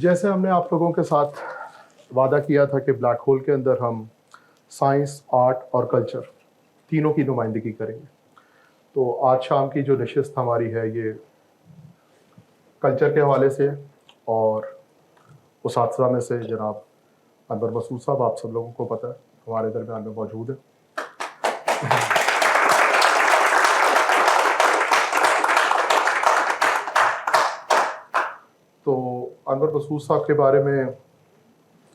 جیسے ہم نے آپ لوگوں کے ساتھ وعدہ کیا تھا کہ بلیک ہول کے اندر ہم سائنس، آرٹ اور کلچر تینوں کی نمائندگی کریں گے، تو آج شام کی جو نشست ہماری ہے یہ کلچر کے حوالے سے، اور اساتذہ میں سے جناب انور مسعود صاحب، آپ سب لوگوں کو پتہ ہے ہمارے درمیان میں موجود ہے۔ تو انور مسعود صاحب کے بارے میں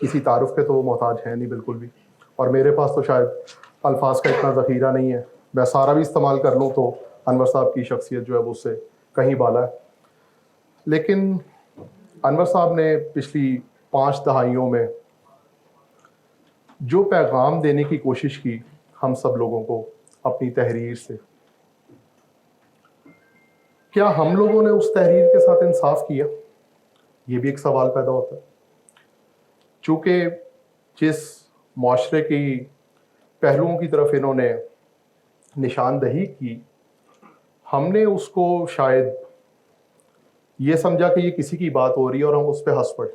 کسی تعارف کے تو وہ محتاج ہیں نہیں بالکل بھی، اور میرے پاس تو شاید الفاظ کا اتنا ذخیرہ نہیں ہے، میں سارا بھی استعمال کر لوں تو انور صاحب کی شخصیت جو ہے وہ اس سے کہیں بالا ہے۔ لیکن انور صاحب نے پچھلی 5 دہائیوں میں جو پیغام دینے کی کوشش کی ہم سب لوگوں کو اپنی تحریر سے، کیا ہم لوگوں نے اس تحریر کے ساتھ انصاف کیا؟ یہ بھی ایک سوال پیدا ہوتا ہے، چونکہ جس معاشرے کی پہلوؤں کی طرف انہوں نے نشاندہی کی، ہم نے اس کو شاید یہ سمجھا کہ یہ کسی کی بات ہو رہی ہے اور ہم اس پہ ہنس پڑے،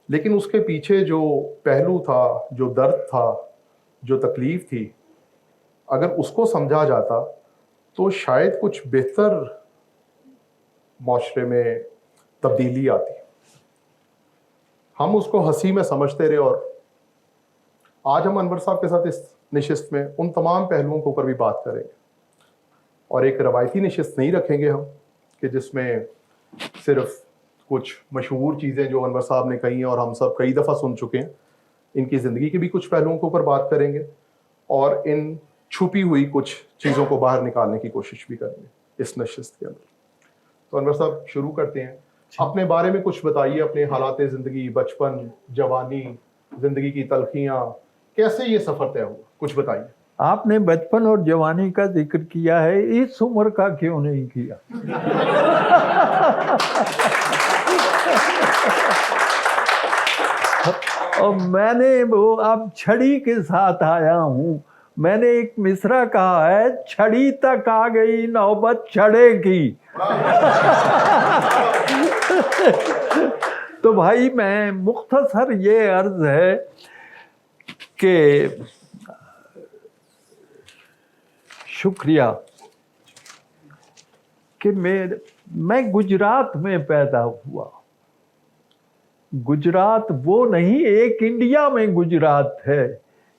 لیکن اس کے پیچھے جو پہلو تھا، جو درد تھا، جو تکلیف تھی، اگر اس کو سمجھا جاتا تو شاید کچھ بہتر معاشرے میں تبدیلی آتی۔ ہم اس کو ہنسی میں سمجھتے رہے، اور آج ہم انور صاحب کے ساتھ اس نشست میں ان تمام پہلوؤں کے اوپر بھی بات کریں گے، اور ایک روایتی نشست نہیں رکھیں گے ہم کہ جس میں صرف کچھ مشہور چیزیں جو انور صاحب نے کہی ہیں اور ہم سب کئی دفعہ سن چکے ہیں، ان کی زندگی کے بھی کچھ پہلوؤں کے اوپر بات کریں گے، اور ان چھپی ہوئی کچھ چیزوں کو باہر نکالنے کی کوشش بھی کریں گے اس نشست کے اندر۔ تو انور صاحب شروع کرتے ہیں، اپنے بارے میں کچھ بتائیے، اپنے حالات زندگی، بچپن، جوانی، زندگی کی تلخیاں، کیسے یہ سفر طے ہوا، کچھ بتائیے۔ آپ نے بچپن اور جوانی کا ذکر کیا ہے، اس عمر کا کیوں نہیں کیا؟ اور میں نے وہ اب چھڑی کے ساتھ آیا ہوں، میں نے ایک مصرع کہا ہے، چھڑی تک آ گئی نوبت چھڑے کی۔ تو بھائی میں مختصر یہ عرض ہے کہ شکریہ کہ میں گجرات میں پیدا ہوا۔ گجرات وہ نہیں، ایک انڈیا میں گجرات ہے،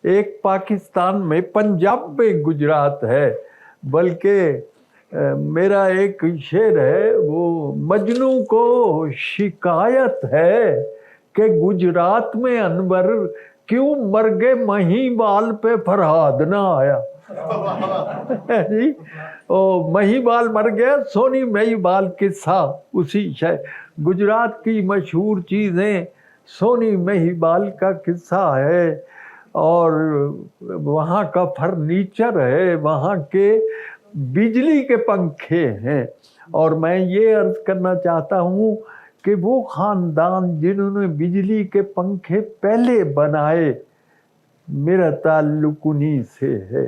ایک پاکستان میں پنجاب میں گجرات ہے، بلکہ میرا ایک شعر ہے، وہ مجنو کو شکایت ہے کہ گجرات میں انور کیوں مرگے مہی بال پہ فرہاد نہ آیا۔ مہی بال مر گیا، سونی مہی بال قصہ اسی شے، گجرات کی مشہور چیزیں سونی مہی بال کا قصہ ہے، اور وہاں کا فرنیچر ہے، وہاں کے بجلی کے پنکھے ہیں۔ اور میں یہ عرض کرنا چاہتا ہوں کہ وہ خاندان جنہوں نے بجلی کے پنکھے پہلے بنائے، میرا تعلق انہی سے ہے۔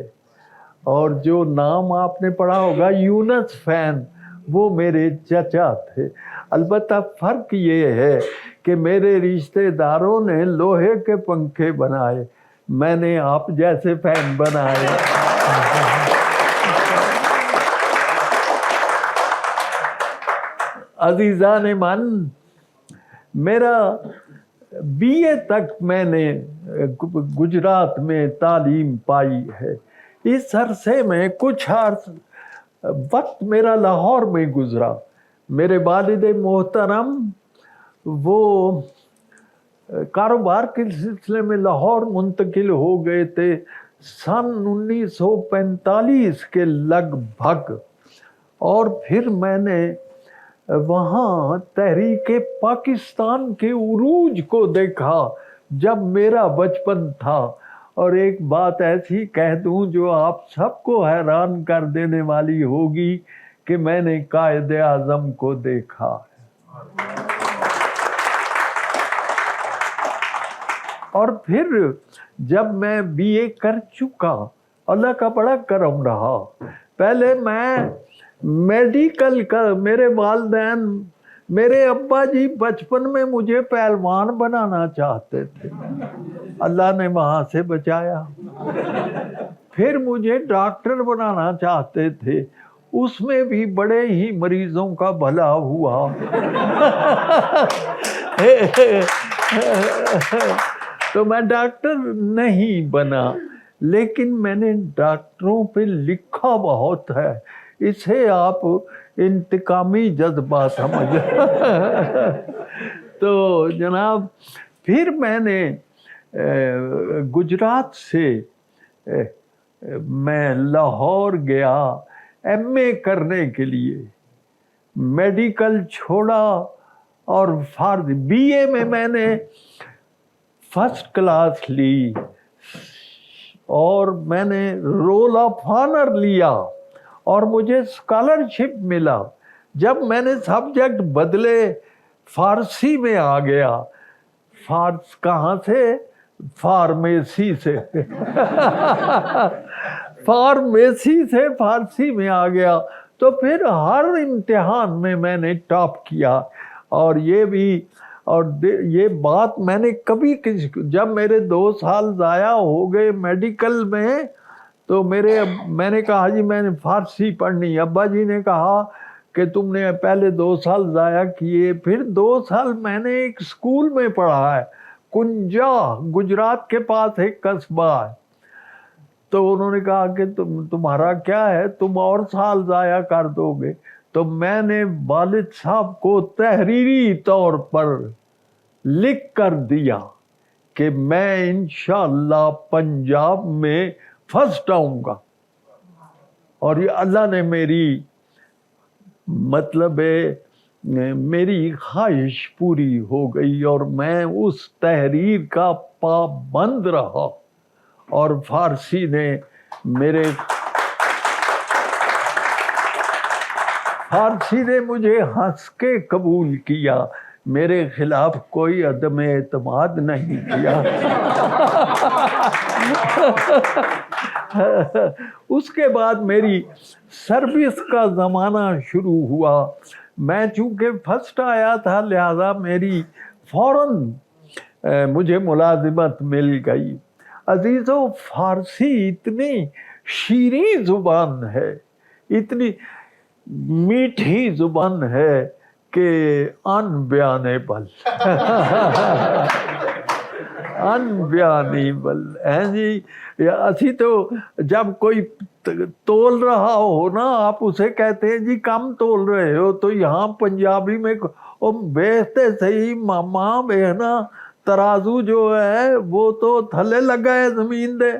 اور جو نام آپ نے پڑھا ہوگا یونس فین، وہ میرے چچا تھے۔ البتہ فرق یہ ہے کہ میرے رشتہ داروں نے لوہے کے پنکھے بنائے، میں نے آپ جیسے فین بنائے۔ عزیزان من، میرا بی اے تک میں نے گجرات میں تعلیم پائی ہے۔ اس عرصے میں کچھ وقت میرا لاہور میں گزرا۔ میرے والد محترم وہ کاروبار کے سلسلے میں لاہور منتقل ہو گئے تھے سن 1945 کے لگ بھگ، اور پھر میں نے وہاں تحریک پاکستان کے عروج کو دیکھا جب میرا بچپن تھا۔ اور ایک بات ایسی کہہ دوں جو آپ سب کو حیران کر دینے والی ہوگی کہ میں نے قائد اعظم کو دیکھا ہے۔ اور پھر جب میں بی اے کر چکا، اللہ کا بڑا کرم رہا، پہلے میں میڈیکل کا، میرے والدین میرے ابا جی بچپن میں مجھے پہلوان بنانا چاہتے تھے، اللہ نے وہاں سے بچایا۔ پھر مجھے ڈاکٹر بنانا چاہتے تھے، اس میں بھی بڑے ہی مریضوں کا بھلا ہوا۔ تو میں ڈاکٹر نہیں بنا، لیکن میں نے ڈاکٹروں پہ لکھا بہت ہے، اسے آپ انتقامی جذبہ سمجھ۔ تو جناب پھر میں نے گجرات سے میں لاہور گیا ایم اے کرنے کے لیے، میڈیکل چھوڑا اور بی اے میں نے فرسٹ کلاس لی اور میں نے رول آف آنر لیا اور مجھے اسکالرشپ ملا۔ جب میں نے سبجیکٹ بدلے فارسی میں آ گیا، کہاں سے؟ فارمیسی سے فارمیسی سے فارسی میں آ گیا، تو پھر ہر امتحان میں نے ٹاپ کیا۔ اور یہ بھی، اور یہ بات میں نے کبھی جب میرے 2 سال ضائع ہو گئے میڈیکل میں، تو میں نے کہا جی میں نے فارسی پڑھنی، ابا جی نے کہا کہ تم نے پہلے 2 سال ضائع کیے، پھر 2 سال میں نے ایک اسکول میں پڑھا ہے، کنجا، گجرات کے پاس ایک قصبہ ہے۔ تو انہوں نے کہا کہ تمہارا کیا ہے، تم اور سال ضائع کر دو گے۔ تو میں نے والد صاحب کو تحریری طور پر لکھ کر دیا کہ میں انشاءاللہ پنجاب میں فرسٹ آؤں گا، اور یہ اللہ نے میری خواہش پوری ہو گئی، اور میں اس تحریر کا پابند رہا، اور فارسی نے مجھے ہنس کے قبول کیا، میرے خلاف کوئی عدم اعتماد نہیں کیا۔ اس کے بعد میری سروس کا زمانہ شروع ہوا۔ میں چونکہ فرسٹ آیا تھا، لہذا میری فوراً مجھے ملازمت مل گئی۔ عزیزو، فارسی اتنی شیریں زبان ہے، اتنی میٹھی زبان ہے کہ انبیانیبل ہیں جی۔ اسی تو جب کوئی تول رہا ہو نا، آپ اسے کہتے ہیں جی کم تول رہے ہو، تو یہاں پنجابی میں بیچتے صحیح ماما بہنا، ترازو جو ہے وہ تو تھلے لگا ہے زمین دے،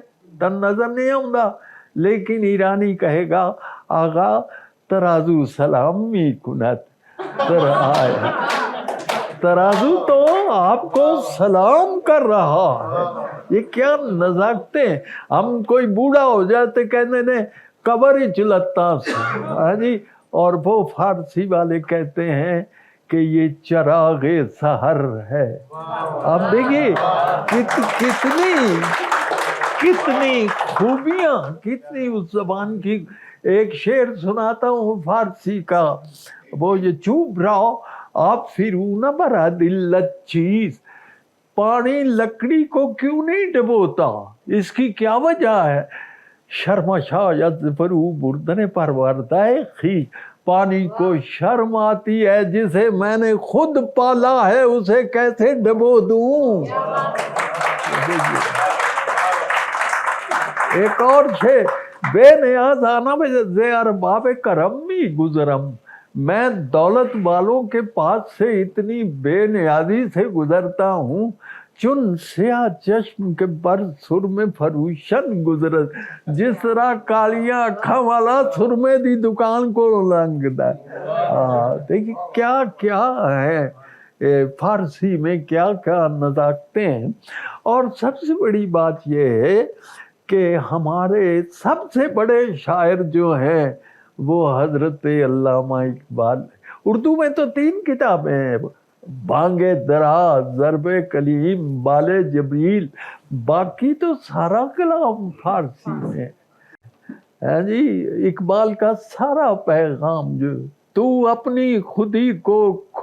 تن نظر نہیں آؤں، لیکن ایرانی کہے گا آغا ترازو سلامی کنت، ترازو تو آپ کو سلام کر رہا ہے۔ یہ کیا نزاکتے ہیں، ہم کوئی بوڑھا ہو جاتے کہنے نے قبر ہی چلتا ہاں جی، اور وہ فارسی والے کہتے ہیں کہ یہ چراغ سحر ہے۔ اب دیکھیے کتنی خوبیاں، کتنی اس زبان کی۔ ایک شعر سناتا ہوں فارسی کا، وہ یہ چوب رہو آپ فرون برا دلت چیز، پانی لکڑی کو کیوں نہیں ڈبوتا، اس کی کیا وجہ ہے؟ شرمشا یز فرو بردن پروردہ خیش، پانی کو شرم آتی ہے جسے میں نے خود پالا ہے، اسے کیسے ڈبو دوں۔ ایک اور شعر، بے نیاز آنا بے ارباب کرم می گزرم، میں دولت والوں کے پاس سے اتنی بے نیازی سے گزرتا ہوں، چن سیاہ چشم کے بر سرمے فروشن گزرت، جس طرح کالیاں اکھاں والا سرمے دی دکان کو لنگدا ہے۔ دیکھیں کیا کیا ہے فارسی میں، کیا کیا نزاکتیں ہیں۔ اور سب سے بڑی بات یہ ہے کہ ہمارے سب سے بڑے شاعر جو ہیں وہ حضرت علامہ اقبال۔ اردو میں تو 3 کتابیں ہیں، بانگ درا، ضرب کلیم، بال جبریل، باقی تو سارا کلام فارسی میں ہے جی۔ اقبال کا سارا پیغام جو تو اپنی خودی کو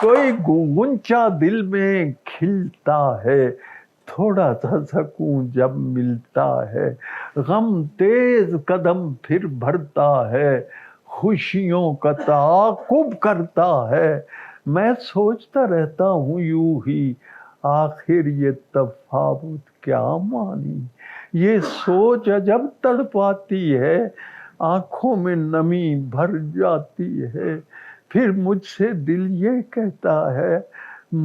کوئی غنچہ دل میں کھلتا ہے، تھوڑا سا سکون جب ملتا ہے، غم تیز قدم پھر بھرتا ہے، خوشیوں کا تعاقب کرتا ہے، میں سوچتا رہتا ہوں یوں ہی، آخر یہ تفاوت کیا مانی، یہ سوچ عجب تڑپاتی ہے، آنکھوں میں نمی بھر جاتی ہے، پھر مجھ سے دل یہ کہتا ہے،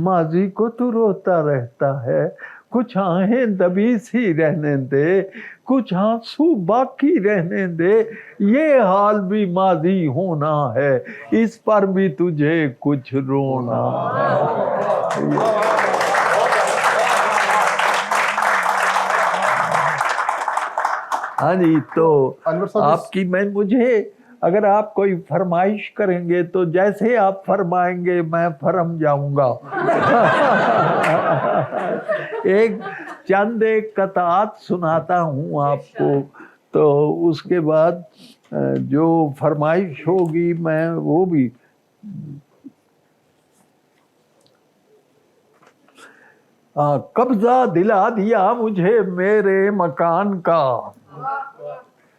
ماضی کو تو روتا رہتا ہے، کچھ آہیں دبی سی رہنے دے، کچھ آنسو باقی رہنے دے، یہ حال بھی ماضی ہونا ہے، اس پر بھی تجھے کچھ رونا ہے۔ ہاں جی، تو انور صاحب آپ کی مجھے اگر آپ کوئی فرمائش کریں گے تو جیسے آپ فرمائیں گے میں فرم جاؤں گا۔ چند قطعات سناتا ہوں آپ کو، تو اس کے بعد جو فرمائش ہوگی میں وہ بھی۔ قبضہ دلا دیا مجھے میرے مکان کا،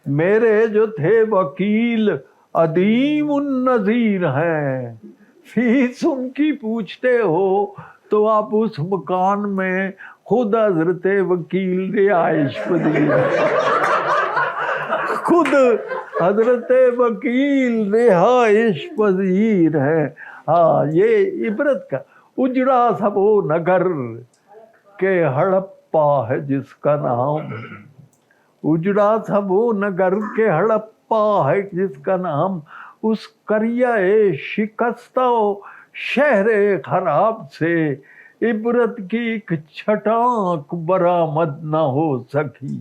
میرے جو تھے وکیل عدیم النظیر ہیں، فیس ان کی پوچھتے ہو تو آپ اس مکان میں خود حضرت وکیل رہائش پذیر ہیں، خود حضرت وکیل رہائش پذیر ہیں۔ ہاں، یہ عبرت کا اجڑا سب وہ نگر کہ ہڑپا ہے جس کا نام، اجڑا تھا وہ نگر کے ہڑپا ہے جس کا نام، اس قریہ شکستہ شہر خراب سے عبرت کی ایک چھٹانک برآمد نہ ہو سکی،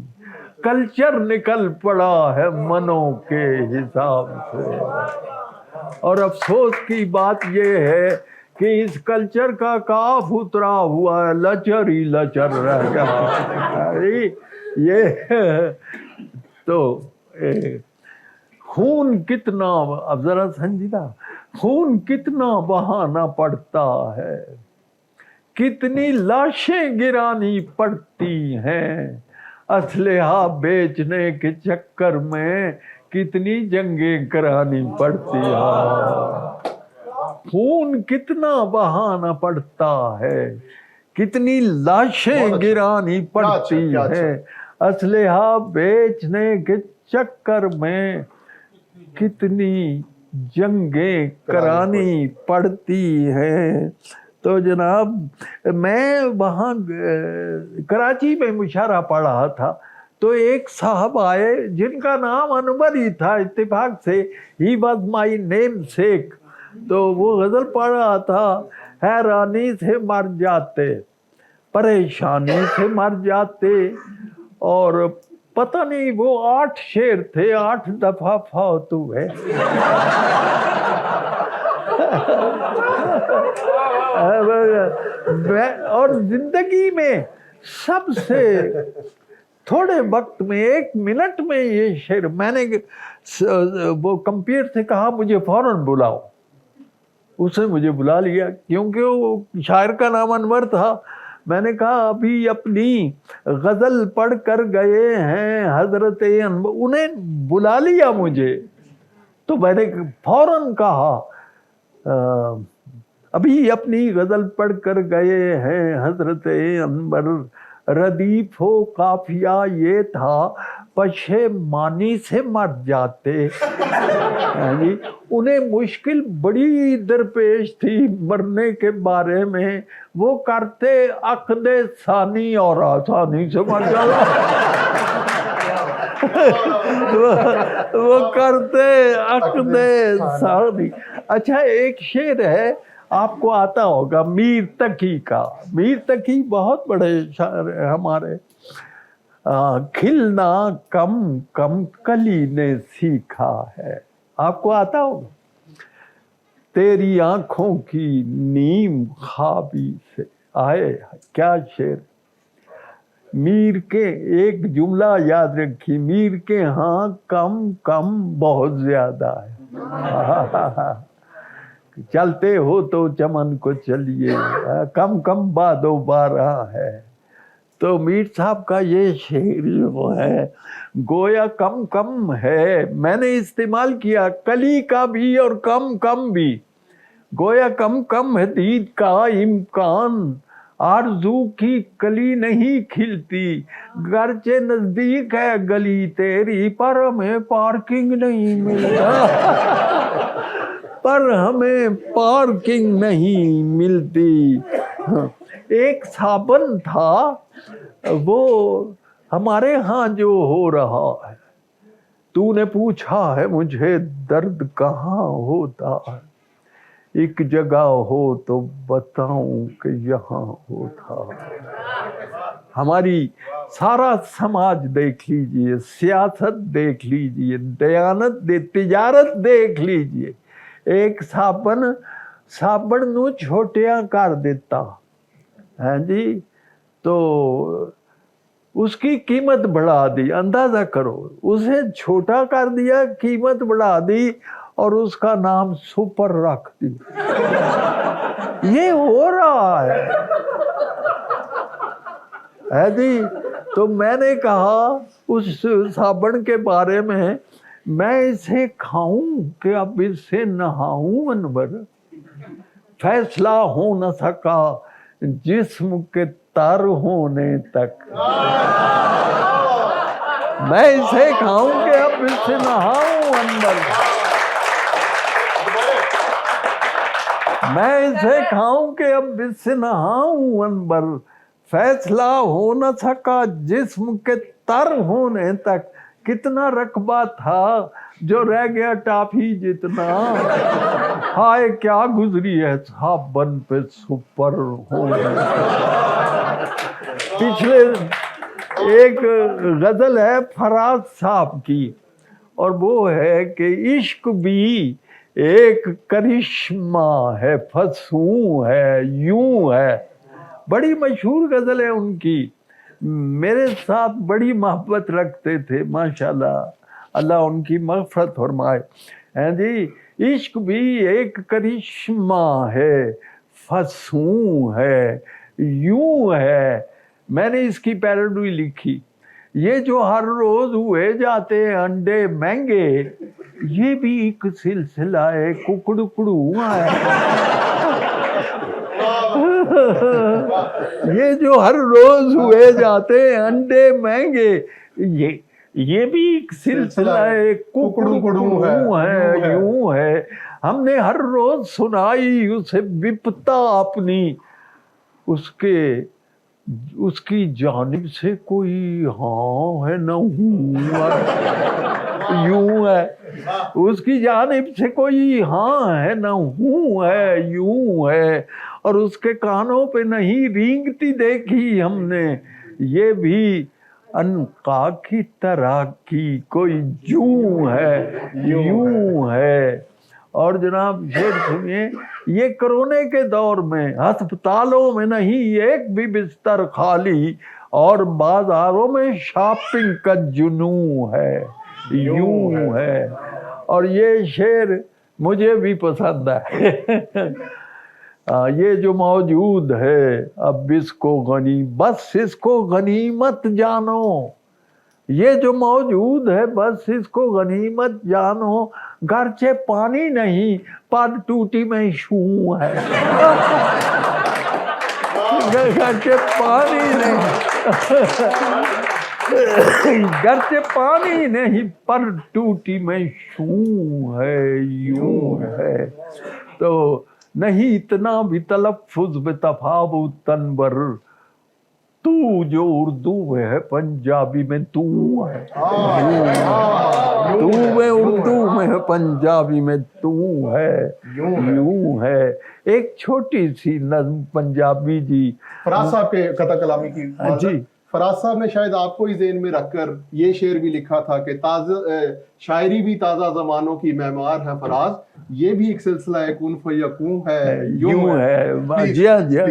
کلچر نکل پڑا ہے منوں کے حساب سے۔ اور افسوس کی بات یہ ہے کہ اس کلچر کا کاف اترا ہوا ہے، لچر ہی لچر رہ گیا۔ یہ تو خون کتنا، اب ذرا سنجیدہ، خون کتنا بہانا پڑتا ہے، کتنی لاشیں گرانی پڑتی ہیں، اسلحہ بیچنے کے چکر میں کتنی جنگیں کرانی پڑتی ہیں، خون کتنا بہانا پڑتا ہے، کتنی لاشیں گرانی پڑتی ہیں، اسلحہ بیچنے کے چکر میں کتنی جنگیں کرانی پڑتی ہیں۔ تو جناب میں وہاں کراچی میں مشاعرہ پڑھ رہا تھا، تو ایک صاحب آئے جن کا نام انور ہی تھا، اتفاق سے ہی واز مائی نیم سیک، تو وہ غزل پڑھ رہا تھا، حیرانی سے مر جاتے، پریشانی سے مر جاتے، اور پتہ نہیں وہ 8 شعر تھے، 8 دفعہ فوت ہوئے۔ اور زندگی میں سب سے تھوڑے وقت میں 1 منٹ میں یہ شعر، میں نے وہ کمپیوٹر سے کہا مجھے فوراً بلاؤ، اس نے مجھے بلا لیا کیونکہ وہ شاعر کا نام انور تھا۔ میں نے کہا ابھی اپنی غزل پڑھ کر گئے ہیں حضرت انور، انہیں بلا لیا مجھے، تو میں نے فوراً کہا ابھی اپنی غزل پڑھ کر گئے ہیں حضرت انور، ردیف و قافیہ یہ تھا پشیمانی سے مر جاتے۔ یعنی انہیں مشکل بڑی درپیش تھی مرنے کے بارے میں، وہ کرتے عقد ثانی اور آسانی سے مر جاتا، وہ کرتے عقد ثانی۔ اچھا ایک شعر ہے آپ کو آتا ہوگا میر تقی کا، میر تقی بہت بڑے شاعر ہیں ہمارے، کھلنا کم کم کلی نے سیکھا ہے، آپ کو آتا ہوگا، تیری آنکھوں کی نیم خوابی سے آئے، کیا شعر۔ میر کے ایک جملہ یاد رکھی، میر کے ہاں کم کم بہت زیادہ ہے، چلتے ہو تو چمن کو چلیے، کم کم بادو بارہ ہے۔ تو میر صاحب کا یہ شعر جو ہے گویا کم کم ہے، میں نے استعمال کیا کلی کا بھی اور کم کم بھی، گویا کم کم ہے دید کا امکان، آرزو کی کلی نہیں کھلتی، گرچہ نزدیک ہے گلی تیری پر ہمیں پارکنگ نہیں ملتا پر ہمیں پارکنگ نہیں ملتی۔ ایک صابن تھا وہ ہمارے ہاں جو ہو رہا ہے، تو نے پوچھا ہے مجھے درد کہاں ہوتا ہے، ایک جگہ ہو تو بتاؤں کہ یہاں ہوتا ہے۔ ہماری سارا سماج دیکھ لیجئے، سیاست دیکھ لیجئے، دیانت تجارت دیکھ لیجئے، ایک صابن نو چھوٹیاں کر دیتا ہے جی، تو اس کی قیمت بڑھا دی، اندازہ کرو، اسے چھوٹا کر دیا، قیمت بڑھا دی اور اس کا نام سپر رکھ دی۔ یہ ہو رہا ہے جی۔ تو میں نے کہا اس صابن کے بارے میں اسے کھاؤں کہ اب اس سے نہاؤں انور، فیصلہ ہو نہ سکا جسم کے تر ہونے تک، میں اسے کھاؤں کہ اب اس سے نہاؤں انور، میں اسے کھاؤں کہ اب اس سے نہاؤں انور، فیصلہ ہو نہ سکا جسم کے تر ہونے تک۔ کتنا رقبہ تھا جو رہ گیا ٹافی جتنا، ہائے کیا گزری ہے صابن پہ سپر ہونے۔ پچھلے ایک غزل ہے فراز صاحب کی، اور وہ ہے کہ عشق بھی ایک کرشمہ ہے، فسوں ہے، یوں ہے۔ بڑی مشہور غزل ہے ان کی، میرے ساتھ بڑی محبت رکھتے تھے ماشاءاللہ، اللہ ان کی مغفرت فرمائے ہیں جی۔ عشق بھی ایک کرشمہ ہے، فسوں ہے، یوں ہے۔ میں نے اس کی پیروڈی لکھی، یہ جو ہر روز ہوئے جاتے انڈے مہنگے، یہ بھی ایک سلسلہ ہے ککڑکڑو ہے۔ یہ جو ہر روز ہوئے جاتے انڈے مہنگے، یہ بھی ایک سلسلہ ہے ککڑکڑو ہے، یوں ہے۔ ہم نے ہر روز سنائی اسے وپتا اپنی، اس کی جانب سے کوئی ہاں ہے نہ ہوں ہے، یوں ہے۔ اس کی جانب سے کوئی ہاں ہے نہ ہوں ہے، یوں ہے۔ اور اس کے کانوں پہ نہیں رینگتی دیکھی ہم نے، یہ بھی عنقا کی طرح کی کوئی جوں ہے، یوں ہے۔ اور جناب شعر سنیے، یہ کرونے کے دور میں ہسپتالوں میں نہیں ایک بھی بستر خالی، اور بازاروں میں شاپنگ کا جنوں ہے، یوں ہے۔ اور یہ شعر مجھے بھی پسند ہے۔ یہ جو موجود ہے اب اس کو بس اس کو غنیمت جانو، یہ جو موجود ہے بس اس کو غنیمت جانو، گرچہ پانی نہیں پر ٹوٹی میں شوں ہے۔ گرچہ پانی نہیں، گرچہ پانی نہیں پر ٹوٹی میں شوں ہے، یوں ہے۔ تو نہیں اتنا بھی تلفظ میں تفاوت تنور، تو جو اردو میں ہے پنجابی میں تو ہے، تو میں اردو میں ہے پنجابی میں تو ہے، یوں ہے۔ ایک چھوٹی سی نظم پنجابی جی، فراز صاحب کے قطع کلامی کی جی، فراز صاحب نے شاید آپ کو ہی ذہن میں رکھ کر یہ شعر بھی لکھا تھا کہ شاعری بھی تازہ زمانوں کی معمار ہے فراز، یہ بھی ایک سلسلہ ہے کن فیکون ہے، یوں ہے۔ جی ہاں جی ہاں،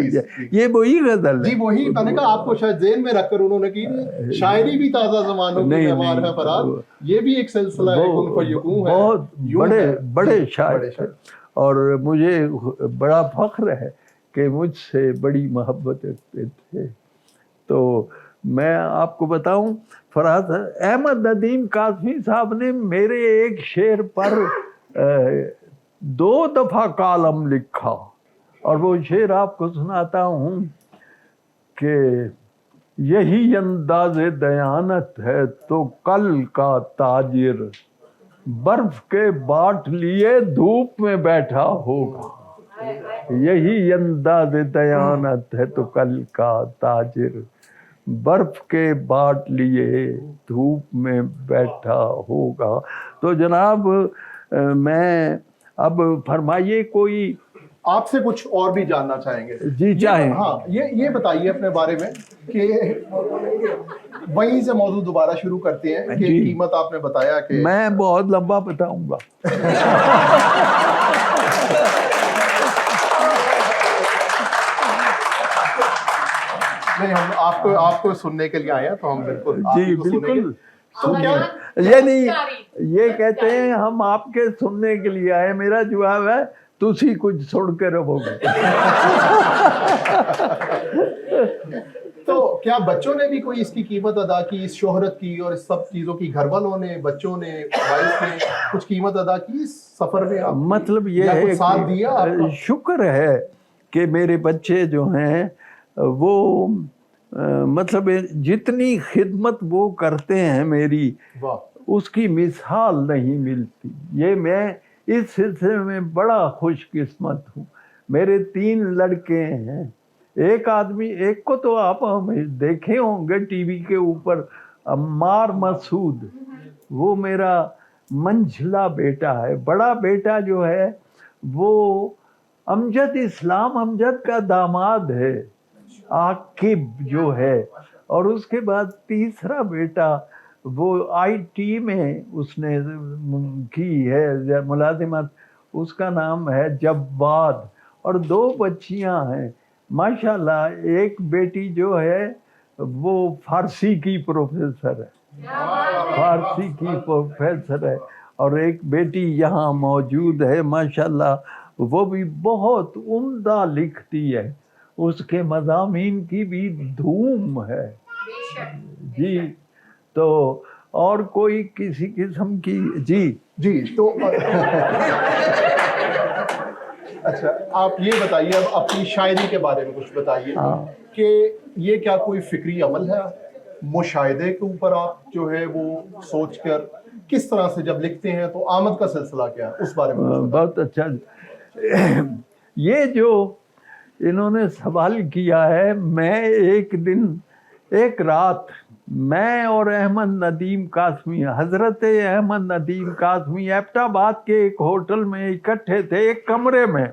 یہ وہی غزل ہے جی، وہی میں نے کہا آپ کو شاید ذہن میں رکھ کر انہوں نے کی، شاعری بھی تازہ زمانوں کی معمار ہے فراز، یہ بھی ایک سلسلہ ہے کن فیکون ہے۔ بہت بڑے شاعر، اور مجھے بڑا فخر ہے کہ مجھ سے بڑی محبت رکھتے تھے. تو میں آپ کو بتاؤں، فراز احمد ندیم قاسمی صاحب نے میرے ایک شعر پر 2 دفعہ کالم لکھا، اور وہ شعر آپ کو سناتا ہوں کہ یہی انداز دیانت ہے تو کل کا تاجر برف کے باٹ لیے دھوپ میں بیٹھا ہوگا. یہی انداز دیانت ہے تو کل کا تاجر برف کے باٹ لیے دھوپ میں بیٹھا ہوگا. تو جناب میں اب فرمائیے کوئی آپ سے کچھ اور بھی جاننا چاہیں گے. جی چاہیں. ہاں یہ بتائیے اپنے بارے میں کہ وہیں سے موضوع دوبارہ شروع کرتے ہیں کہ قیمت آپ نے بتایا کہ میں بہت لمبا بتاؤں گا. نہیں، ہم آپ کو سننے کے لیے آئے ہیں تو ہم بالکل جی بالکل. تو کیا یعنی یہ کہتے ہیں ہم آپ کے سننے کے لیے آئے، میرا جواب ہے تسی کچھ سن کے رہو گے. تو کیا بچوں نے بھی کوئی اس کی قیمت ادا کی، اس شہرت کی اور اس سب چیزوں کی؟ گھر والوں نے، بچوں نے، وائف نے کچھ قیمت ادا کی اس سفر میں؟ مطلب یہ ہے ساتھ دیا؟ شکر ہے کہ میرے بچے جو ہیں وہ مطلب جتنی خدمت وہ کرتے ہیں میری، اس کی مثال نہیں ملتی. یہ میں اس سلسلے میں بڑا خوش قسمت ہوں. میرے 3 لڑکے ہیں. ایک کو تو آپ دیکھے ہوں گے ٹی وی کے اوپر، عمار مسعود، وہ میرا منجھلا بیٹا ہے. بڑا بیٹا جو ہے وہ امجد اسلام امجد کا داماد ہے، عاقب جو ہے. اور اس کے بعد تیسرا بیٹا وہ آئی ٹی میں اس نے کی ہے ملازمت، اس کا نام ہے جواد. اور 2 بچیاں ہیں ماشاءاللہ. ایک بیٹی جو ہے وہ فارسی کی پروفیسر ہے، فارسی کی پروفیسر ہے. اور ایک بیٹی یہاں موجود ہے ماشاءاللہ، وہ بھی بہت عمدہ لکھتی ہے، اس کے مضامین کی بھی دھوم ہے. جی تو اور کوئی کسی قسم کی جی تو اچھا آپ یہ بتائیے، اب اپنی شاعری کے بارے میں کچھ بتائیے کہ یہ کیا کوئی فکری عمل ہے، مشاہدے کے اوپر آپ جو ہے وہ سوچ کر کس طرح سے جب لکھتے ہیں تو آمد کا سلسلہ کیا ہے، اس بارے میں؟ بہت اچھا. یہ جو انہوں نے سوال کیا ہے، میں ایک رات میں اور احمد ندیم قاسمی، حضرت احمد ندیم قاسمی ایبٹ آباد کے ایک ہوٹل میں اکٹھے تھے، ایک کمرے میں.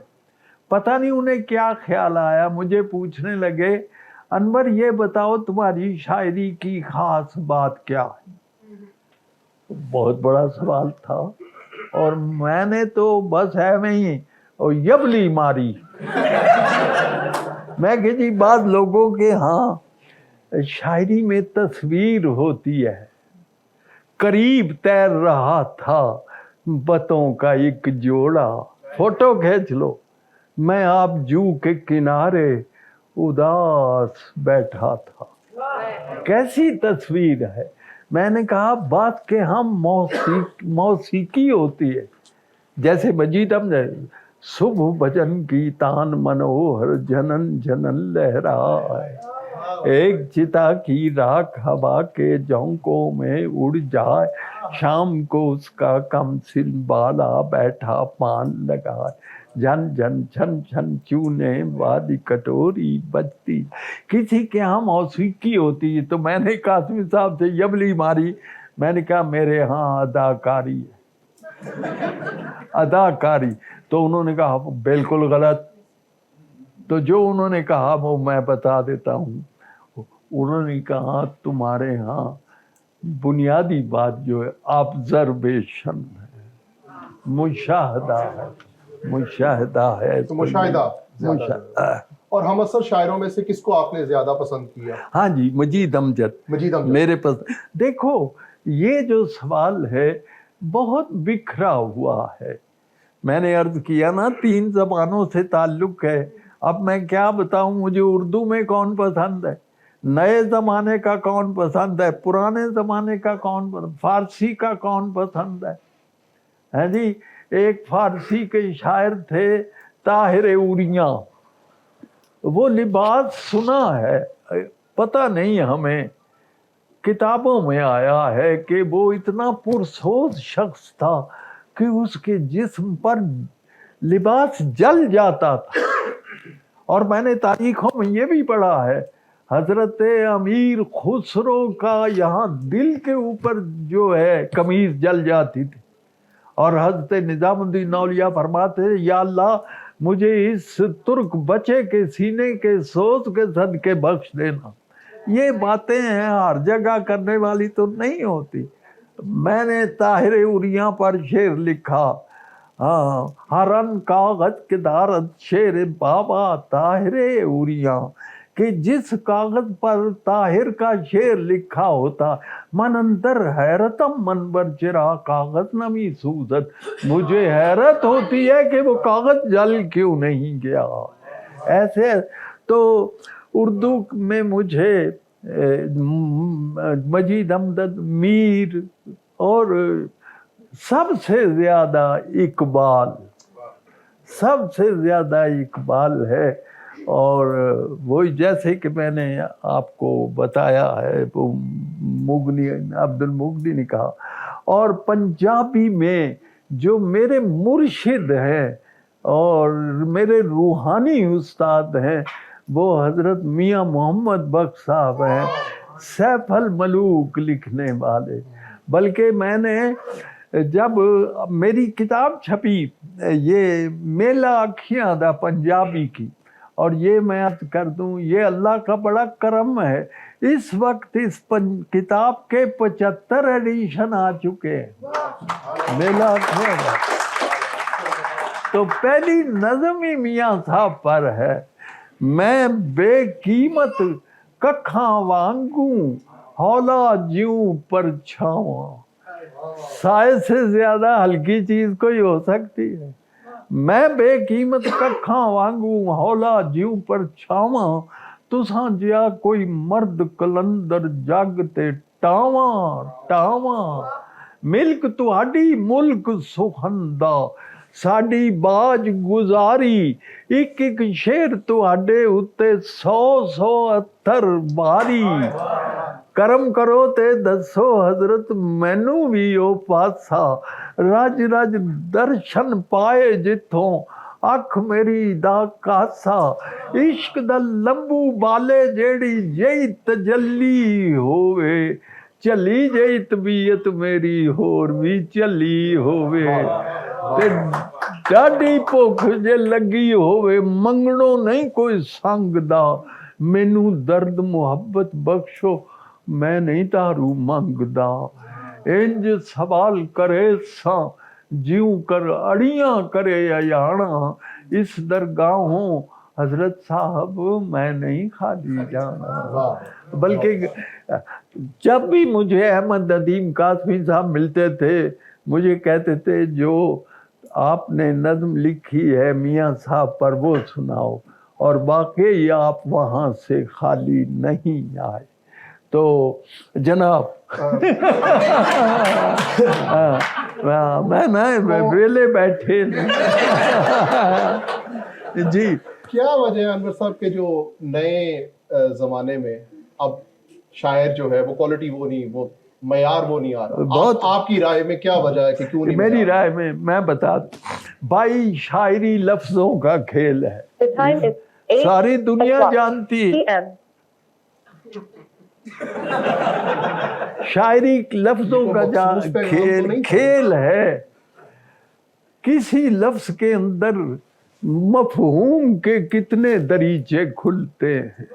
پتہ نہیں انہیں کیا خیال آیا، مجھے پوچھنے لگے انور یہ بتاؤ تمہاری شاعری کی خاص بات کیا ہے. بہت بڑا سوال تھا، اور میں نے تو بس ہے نہیں اور یبلی ماری. میں کہ جی بعض لوگوں کے ہاں شاعری میں تصویر ہوتی ہے. قریب تیر رہا تھا بتوں کا ایک جوڑا، فوٹو کھینچ لو، میں آپ جو کے کنارے اداس بیٹھا تھا. کیسی تصویر ہے. میں نے کہا بات کہ ہم موسیقی ہوتی ہے، جیسے مجید امجد صبح بھجن کی تان منوہر جنن جنن لہرائے، ایک چتا کی راکھ ہوا کے جھونکوں میں اڑ جائے، شام کو اس کا کمسل بالا بیٹھا پان لگائے، جھن جھن چھن چھن چونے والی کٹوری بجتی. کسی کے ہاں موسیقی ہوتی ہے. تو میں نے قاسمی صاحب سے یبلی ماری. میں نے کہا میرے ہاں اداکاری ہے، اداکاری. تو انہوں نے کہا بالکل غلط. تو جو انہوں نے کہا وہ میں بتا دیتا ہوں. انہوں نے کہا تمہارے ہاں بنیادی بات جو ہے آبزرویشن ہے، مشاہدہ ہے، مشاہدہ ہے. تو مشاہدہ. اور ہم اثر شاعروں میں سے کس کو آپ نے زیادہ پسند کیا؟ ہاں جی مجید امجد میرے پسند. دیکھو یہ جو سوال ہے بہت بکھرا ہوا ہے. میں نے عرض کیا نا 3 زبانوں سے تعلق ہے. اب میں کیا بتاؤں, مجھے اردو میں کون پسند ہے, نئے زمانے کا کون پسند ہے, پرانے زمانے کا کون پسند, فارسی کا کون پسند ہے جی. ایک فارسی کے شاعر تھے طاہر اوریاں, وہ لباس سنا ہے, پتہ نہیں ہمیں, کتابوں میں آیا ہے کہ وہ اتنا پرسوز شخص تھا کہ اس کے جسم پر لباس جل جاتا تھا. اور میں نے تاریخوں میں یہ بھی پڑھا ہے, حضرت امیر خسرو کا یہاں دل کے اوپر جو ہے قمیض جل جاتی تھی, اور حضرت نظام الدین اولیاء فرماتے ہیں یا اللہ مجھے اس ترک بچے کے سینے کے سوز کے صدقے بخش دینا. یہ باتیں ہیں ہر جگہ کرنے والی تو نہیں ہوتی. میں نے طاہر اوریاں پر شعر لکھا, ہاں, ہرن کاغذ کے دارت شعر بابا طاہر اوریاں, کہ جس کاغذ پر طاہر کا شعر لکھا ہوتا, من اندر حیرتم من بر چرا کاغذ نمی سوزت, مجھے حیرت ہوتی ہے کہ وہ کاغذ جل کیوں نہیں گیا. ایسے تو اردو میں مجھے مجید امداد, میر, اور سب سے زیادہ اقبال, سب سے زیادہ اقبال ہے. اور وہی جیسے کہ میں نے آپ کو بتایا ہے وہ مغنی, عبد المغنی نے کہا. اور پنجابی میں جو میرے مرشد ہیں اور میرے روحانی استاد ہیں وہ حضرت میاں محمد بخش صاحب ہیں, سیف الملوک لکھنے والے. بلکہ میں نے جب میری کتاب چھپی یہ میلا اکھیاں دا پنجابی کی, اور یہ میں عرض کر دوں یہ اللہ کا بڑا کرم ہے, اس وقت اس کتاب کے 75 ایڈیشن آ چکے ہیں میلا اکھیاں دا. تو پہلی نظم ہی میاں صاحب پر ہے, میں بے قیمت ککھاں وانگوں ہولا جیوں پر چھاواں. سائے سے زیادہ ہلکی چیز کوئی ہو سکتی ہے. میں بے قیمت ککھاں وانگوں ہولا جیوں پر چھاواں, تساں جیا کوئی مرد کلندر جگ تے ٹاواں ٹاواں. ملک تہاڈی ملک سخندہ ساڈی باج گزاری, ایک ایک شعر تہاڈے اتے 100 اتھر باری. کرم کرو تے دسو حضرت مینوں بھی او پاسا, رج رج درشن پائے جتھوں اکھ میری دا کاسا. عشق دا لمبو بالے جیڑی جئی تجلی ہوئے, چلی جئی طبیعت میری ہور بھی چلی ہوئے. تے ڈاڈی بھوک جے لگی ہوئے منگنوں نہیں کوئی سنگ دا, مینوں درد محبت بخشو میں نہیں تارو منگدا. انج سوال کرے ساں جیوں کر اڑیاں کرے ایانا, اس درگاہوں حضرت صاحب میں نہیں خالی جانا. بلکہ جب بھی مجھے احمد ندیم قاسمی صاحب ملتے تھے مجھے کہتے تھے جو آپ نے نظم لکھی ہے میاں صاحب پر وہ سناؤ, اور واقعی آپ وہاں سے خالی نہیں آئے. تو جناب میں نا ویلے بیٹھے جی. کیا وجہ ہے انور صاحب کے جو نئے زمانے میں اب شاعر جو ہے وہ کوالٹی وہ نہیں, وہ معیار وہ نہیں آ رہا, بہت آپ کی رائے میں کیا وجہ ہے کہ کیوں نہیں؟ میری رائے میں بتا دوں بھائی, شاعری لفظوں کا کھیل ہے, ساری دنیا جانتی ہے شاعری لفظوں کا کھیل ہے. کسی لفظ کے اندر مفہوم کے کتنے دریچے کھلتے ہیں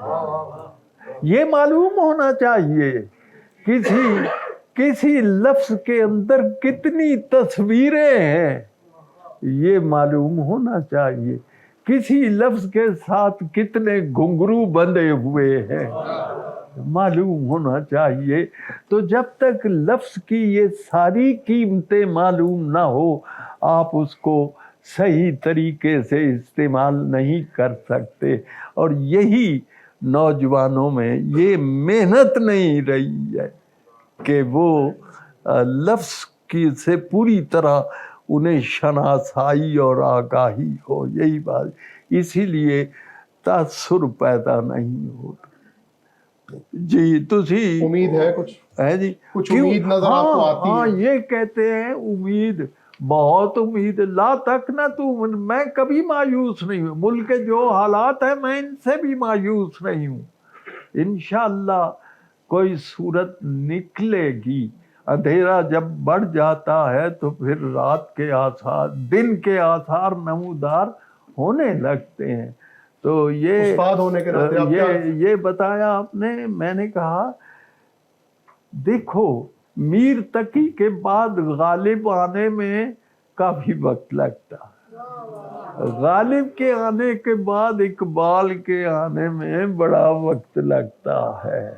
یہ معلوم ہونا چاہیے. کسی لفظ کے اندر کتنی تصویریں ہیں یہ معلوم ہونا چاہیے. کسی لفظ کے ساتھ کتنے گھنگرو بندھے ہوئے ہیں معلوم ہونا چاہیے. تو جب تک لفظ کی یہ ساری قیمتیں معلوم نہ ہو آپ اس کو صحیح طریقے سے استعمال نہیں کر سکتے، اور یہی نوجوانوں میں یہ محنت نہیں رہی ہے کہ وہ لفظ کی سے پوری طرح انہیں شناسائی اور آگاہی ہو، یہی بات، اسی لیے تاثر پیدا نہیں ہوتا۔ جی تسی امید ہے کچھ ہے جی، کچھ امید نظر آپ کو آتی ہاں ہے؟ یہ کہتے ہیں امید، بہت امید، لا تک نہ تو، میں کبھی مایوس نہیں ہوں، ملک کے جو حالات ہیں میں ان سے بھی مایوس نہیں ہوں، انشاءاللہ کوئی صورت نکلے گی۔ اندھیرا جب بڑھ جاتا ہے تو پھر رات کے آثار، دن کے آثار نمودار ہونے لگتے ہیں۔ تو یہ استاد ہونے کے ناطے آپ کیا یہ بتایا آپ نے، میں نے کہا دیکھو میر تقی کے بعد غالب آنے میں کافی وقت لگتا، غالب کے آنے کے بعد اقبال کے آنے میں بڑا وقت لگتا ہے،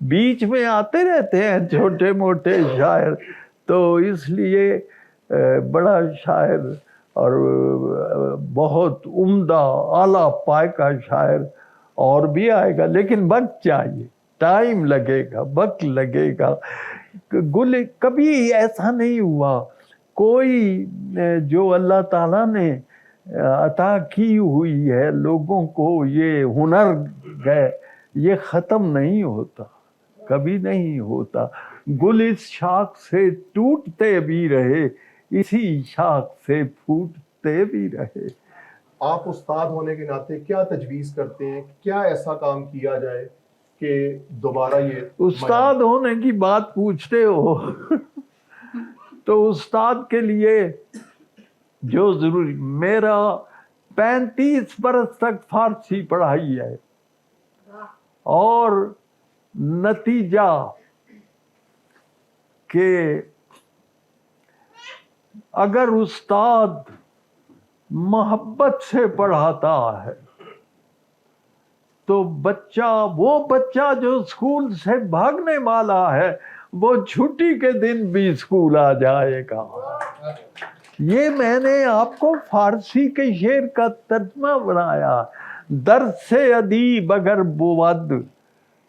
بیچ میں آتے رہتے ہیں چھوٹے موٹے شاعر، تو اس لیے بڑا شاعر اور بہت عمدہ اعلیٰ پائے کا شاعر اور بھی آئے گا، لیکن وقت چاہیے، ٹائم لگے گا، وقت لگے گا۔ گل کبھی ایسا نہیں ہوا کوئی جو اللہ تعالیٰ نے عطا کی ہوئی ہے لوگوں کو، یہ ہنر ہے، یہ ختم نہیں ہوتا، کبھی نہیں ہوتا۔ گل اس شاخ سے ٹوٹتے بھی رہے، اسی شاخ سے پھوٹتے بھی رہے۔ آپ استاد ہونے کے ناطے کیا تجویز کرتے ہیں، کیا ایسا کام کیا جائے کہ دوبارہ یہ استاد ہونے کی بات پوچھتے ہو تو استاد کے لیے جو ضروری، میرا 35 برس تک فارسی پڑھائی ہے، اور نتیجہ کہ اگر استاد محبت سے پڑھاتا ہے تو وہ بچہ جو اسکول سے بھاگنے والا ہے وہ چھٹی کے دن بھی اسکول آ جائے گا۔ یہ میں نے آپ کو فارسی کے شعر کا ترجمہ بنایا، درس ادیب اگر بود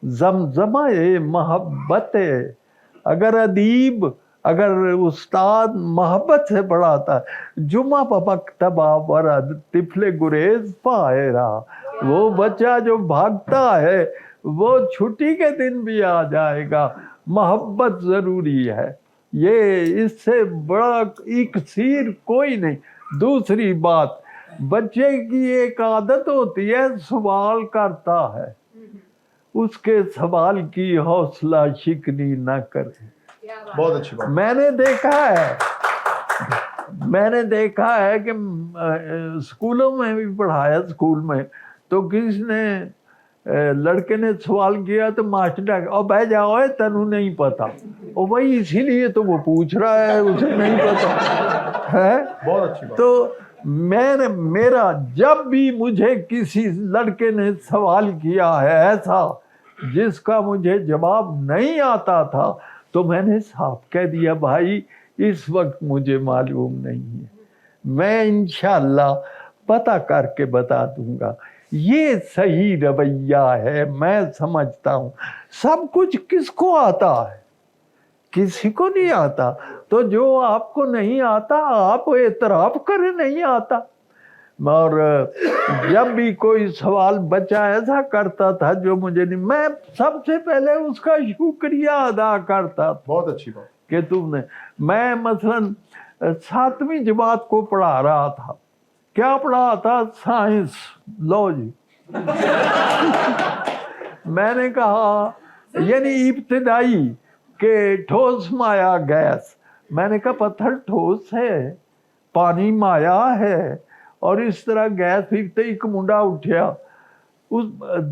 زمزمہ محبت، اگر استاد محبت سے پڑھاتا ہے، جمعہ پمکتبہ ورد طفل گریز پائے رہا، وہ بچہ جو بھاگتا ہے وہ چھٹی کے دن بھی آ جائے گا۔ محبت ضروری ہے، یہ اس سے بڑا اکسیر کوئی نہیں۔ دوسری بات، بچے کی ایک عادت ہوتی ہے، سوال کرتا ہے، اس کے سوال کی حوصلہ شکنی نہ کرے۔ بہت اچھی بات۔ میں نے دیکھا ہے کہ اسکولوں میں بھی پڑھایا، اسکول میں تو کسی نے لڑکے نے سوال کیا تو ماسٹر اور بہ جاؤ تینوں نہیں پتا، اور بھائی اسی لیے تو وہ پوچھ رہا ہے، اسے نہیں پتا ہے۔ بہت اچھی بات۔ تو میرا جب بھی مجھے کسی لڑکے نے سوال کیا ہے ایسا جس کا مجھے جواب نہیں آتا تھا، تو میں نے صاف کہہ دیا بھائی اس وقت مجھے معلوم نہیں ہے، میں انشاءاللہ پتہ کر کے بتا دوں گا۔ یہ صحیح رویہ ہے، میں سمجھتا ہوں۔ سب کچھ کس کو آتا ہے؟ کسی کو نہیں آتا، تو جو آپ کو نہیں آتا آپ اعتراف کریں نہیں آتا۔ اور جب بھی کوئی سوال بچہ ایسا کرتا تھا جو مجھے نہیں، میں سب سے پہلے اس کا شکریہ ادا کرتا تھا۔ بہت اچھی بات کہ تم نے، میں مثلاً 7ویں جماعت کو پڑھا رہا تھا، کیا پڑھا تھا؟ سائنس، لو جی میں نے کہا یعنی ابتدائی کہ ٹھوس مایا گیس، میں نے کہا پتھر ٹھوس ہے، پانی مایا ہے، اور اس طرح گیس پھینکتے ایک منڈا اٹھیا۔ اس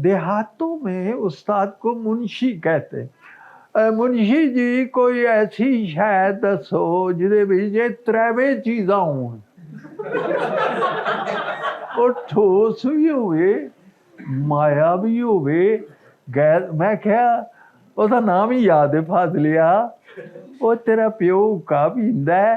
دیہاتوں میں استاد کو منشی کہتے ہیں، منشی جی کوئی ایسی شے دسو جدے وچ ترےویں چیزاں ہون، اور ٹھوس بھی ہوئے، مایا بھی ہوئے، گیس۔ میں کہا وہ نام ہی یاد ہے فاضلیا، وہ تیرا پیو کا بھی ہندا ہے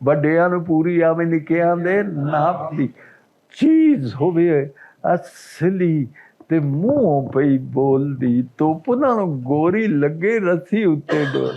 ਵੱਡਿਆਂ ਨੂੰ ਪੂਰੀ ਆਵੇਂ ਨਿੱਕਿਆਂ ਦੇ ਨਾਪ ਦੀ ਚੀਜ਼ ਹੋਵੇ ਅਸਲੀ ਤੇ ਮੂੰਹੋਂ ਪਈ ਬੋਲਦੀ, ਧੁੱਪ ਨਾਲ ਗੋਰੀ ਲੱਗੇ ਰੱਸੀ ਉੱਤੇ ਡੋਲ।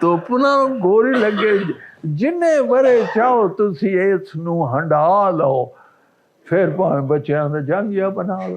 ਧੁੱਪ ਨਾਲ ਗੋਰੀ ਲੱਗੇ, ਜਿੰਨੇ ਵਰੇ ਚਾਹੋ ਤੁਸੀਂ ਇਸ ਨੂੰ ਹੰਡਾ ਲਓ, ਫਿਰ ਭਾਵੇਂ ਬੱਚਿਆਂ ਦਾ ਜਾਂਗੀਆ ਬਣਾ ਲਓ।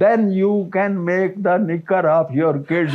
then you can make the knicker of your kids।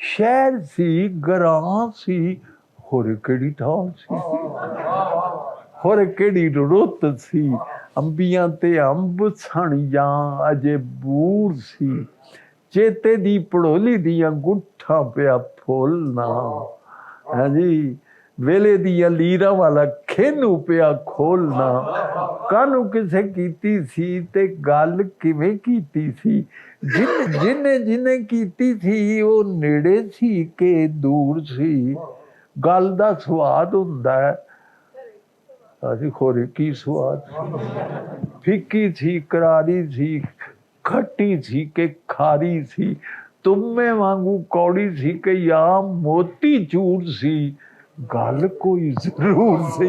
ਸ਼ਹਿਰ ਸੀ ਗਰਾਂ ਸੀ ਹੋਰ ਕਿਹੜੀ ਥਾਂ ਸੀ ਹੋਰ ਕਿਹੜੀ ਰੁੱਤ ਸੀ ਅੰਬੀਆਂ ਤੇ ਅੰਬ ਸਣ ਜਾਂ ਅਜੇ ਬੂਰ ਸੀ ਚੇਤੇ ਦੀ ਪੜੋਲੀ ਦੀਆਂ ਗੁੱਠਾਂ ਪਿਆ ਫੁੱਲਣਾ ਹਾਂਜੀ ਵੇਲੇ ਦੀਆਂ ਲੀਰਾਂ ਵਾਲਾ ਖੇਨੂੰ ਪਿਆ ਖੋਲਣਾ ਕਾਹਨੂੰ ਕਿਸੇ ਕੀਤੀ ਸੀ ਤੇ ਗੱਲ ਕਿਵੇਂ ਕੀਤੀ ਸੀ ਜਿਹਨੇ ਕੀਤੀ ਸੀ ਉਹ ਨੇੜੇ ਸੀ ਕਿ ਦੂਰ ਸੀ ਗੱਲ ਦਾ ਸਵਾਦ ਹੁੰਦਾ ਹੈ ਅਸੀਂ ਖੋਰੇ ਕੀ ਸਵਾਦ ਫਿੱਕੀ ਸੀ ਕਰਾਰੀ ਸੀ ਖੱਟੀ ਸੀ ਕਿ ਖਾਰੀ ਸੀ ਤੁਮੇ ਵਾਂਗੂ ਕੌੜੀ ਸੀ ਕਿ ਜਾਂ ਮੋਤੀ ਚੂਰ ਸੀ ਗੱਲ ਕੋਈ ਜ਼ਰੂਰ ਸੀ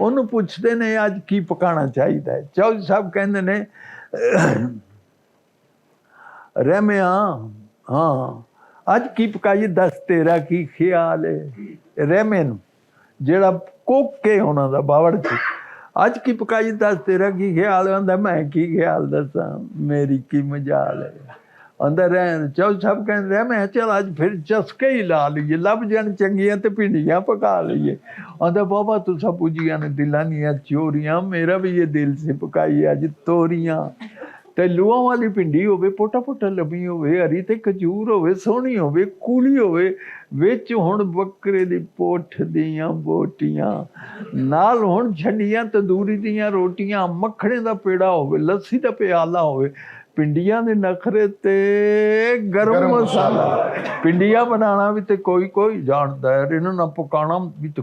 ਉਹਨੂੰ ਪੁੱਛਦੇ ਨੇ ਅੱਜ ਕੀ ਪਕਾਣਾ ਚਾਹੀਦਾ ਹੈ। ਚੌਧਰੀ ਸਾਹਿਬ ਕਹਿੰਦੇ ਨੇ ਰਹਿਮਿਆ ਹਾਂ ਅੱਜ ਕੀ ਪਕਾਈਏ, ਦੱਸ ਤੇਰਾ ਕੀ ਖਿਆਲ ਹੈ। ਰਹਿਮੇ ਨੂੰ ਜਿਹੜਾ ਕੋਕੇ ਉਹਨਾਂ ਦਾ ਬਾਵਰਚੀ, ਅੱਜ ਕੀ ਪਕਾਈਏ ਦੱਸ ਤੇਰਾ ਕੀ ਖਿਆਲ ਹੈ। ਕਹਿੰਦਾ ਮੈਂ ਕੀ ਖਿਆਲ ਦੱਸਾਂ, ਮੇਰੀ ਕੀ ਮਜਾਲ ਹੈ। ਅੰਦਰ ਰਹਿਣ ਚੌਧਰੀ ਸਾਹਿਬ ਕਹਿੰਦੇ ਰਹਿ ਮੈਂ ਚਲ ਅੱਜ ਫਿਰ ਚਸਕੇ ਹੀ ਲਾ ਲਈਏ, ਲੱਭ ਜਾਣ ਚੰਗੀਆਂ ਤੇ ਭਿੰਡੀਆਂ ਪਕਾ ਲਈਏ। ਆਂਦਾ ਬਾਬਾ ਤੁਸਾਂ ਪੁੱਜੀਆਂ ਨੇ ਦਿਲਾਂ ਦੀਆਂ ਚੋਰੀਆਂ, ਮੇਰਾ ਵੀ ਇਹ ਦਿਲ ਸੀ ਪਕਾਈ ਅੱਜ ਤੋਰੀਆਂ। ਤੇ ਲੂਆਂ ਵਾਲੀ ਭਿੰਡੀ ਹੋਵੇ, ਪੋਟਾ ਪੋਟਾ ਲੰਮੀ ਹੋਵੇ, ਹਰੀ ਤੇ ਖਜੂਰ ਹੋਵੇ, ਸੋਹਣੀ ਹੋਵੇ, ਕੂਲੀ ਹੋਵੇ, ਵਿੱਚ ਹੁਣ ਬੱਕਰੇ ਦੀ ਪੁੱਠ ਦੀਆਂ ਬੋਟੀਆਂ, ਨਾਲ ਹੁਣ ਛੰਡੀਆਂ ਤੰਦੂਰੀ ਦੀਆਂ ਰੋਟੀਆਂ, ਮੱਖਣੇ ਦਾ ਪੇੜਾ ਹੋਵੇ, ਲੱਸੀ ਦਾ ਪਿਆਲਾ ਹੋਵੇ, ਪਿੰਡੀਆਂ ਦੇ ਨਖਰੇ ਤੇ ਗਰਮ ਮਸਾਲਾ। ਪਿੰਡੀਆਂ ਬਣਾਉਣਾ ਵੀ ਤੇ ਕੋਈ ਕੋਈ ਜਾਣਦਾ ਹੈ, ਰਿੰਨਣਾ ਪਕਾਉਣਾ ਵੀ ਤੇ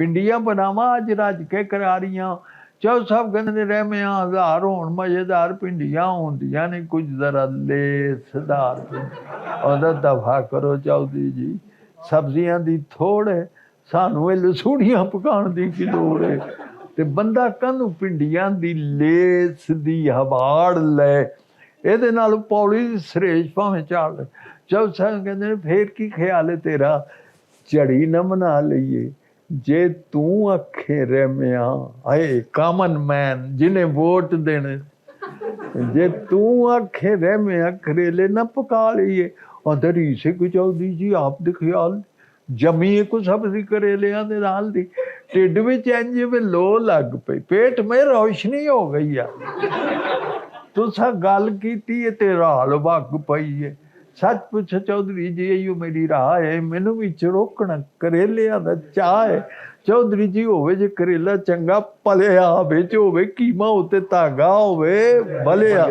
ਪਿੰਡੀਆਂ ਬਣਾਵਾਂ ਅੱਜ ਰੱਜ ਕੇ ਕਰਾਰੀਆਂ। ਚੌ ਸਾਹਿਬ ਕਹਿੰਦੇ ਰਹਿਮਿਆਂ ਹਜ਼ਾਰ ਹੋਣ ਮਜ਼ੇਦਾਰ, ਪਿੰਡੀਆਂ ਹੁੰਦੀਆਂ ਨੇ ਕੁਝ ਜ਼ਰਾ ਲੇਸਦਾਰ। ਉਹਦਾ ਦਫਾ ਕਰੋ ਚੌਧਰੀ ਜੀ, ਸਬਜ਼ੀਆਂ ਦੀ ਥੋੜ ਹੈ, ਸਾਨੂੰ ਇਹ ਲਸੂੜੀਆਂ ਪਕਾਉਣ ਦੀ ਕੀ ਲੋੜ ਹੈ। ਤੇ ਬੰਦਾ ਕਾਹਨੂੰ ਪਿੰਡੀਆਂ ਦੀ ਲੇਸ ਦੀ ਹਵਾੜ ਲੈ, ਇਹਦੇ ਨਾਲ ਪੌੜੀ ਦੀ ਸਰੇਸ਼ ਭਾਵੇਂ ਝਾੜ ਲੈ। ਚੌ ਸਾਹਿਬ ਕਹਿੰਦੇ ਨੇ ਫੇਰ ਕੀ ਖਿਆਲ ਹੈ ਤੇਰਾ, ਝੜੀ ਨਾ ਬਣਾ ਲਈਏ। ਜੇ ਤੂੰ ਆਖੇ ਰਹਿਮਿਆ ਆਏ ਕਾਮਨ ਮੈਨ ਜਿਹਨੇ ਵੋਟ ਦੇਣੇ, ਜੇ ਤੂੰ ਆਖੇ ਰਹਿਮਿਆ ਕਰੇਲੇ ਨਾ ਪਕਾ ਲਈਏ। ਅੰਦਰ ਈਸੇ ਕੋ ਚੌਧਰੀ ਜੀ ਆਪ ਦੇ ਖਿਆਲ ਜਮੀਏ ਕੋ ਸਬਜ਼ੀ ਕਰੇਲਿਆਂ ਦੇ ਨਾਲ ਦੀ, ਢਿੱਡ ਵਿੱਚ ਇੰਝ ਵੀ ਲੋ ਲੱਗ ਪਈ, ਪੇਟ ਮੇ ਰੌਸ਼ਨੀ ਹੋ ਗਈ ਆ। ਤੁਸਾਂ ਗੱਲ ਕੀਤੀ ਹੈ ਤੇ ਹਾਲ ਵਗ ਪਈ ਹੈ। ਸੱਚ ਪੁੱਛ ਚੌਧਰੀ ਜੀ ਇਹੋ ਮੇਰੀ ਰਾਹ ਹੈ, ਮੈਨੂੰ ਵੀ ਚੜੋਕਣਾ ਕਰੇਲਿਆਂ ਦਾ ਚਾਹ ਹੈ। ਚੌਧਰੀ ਜੀ ਹੋਵੇ ਜੇ ਕਰੇਲਾ ਚੰਗਾ ਪਲਿਆ, ਵਿੱਚ ਹੋਵੇ ਕੀਮਾ ਉੱਤੇ ਧਾਗਾ ਹੋਵੇ ਭਲਿਆ,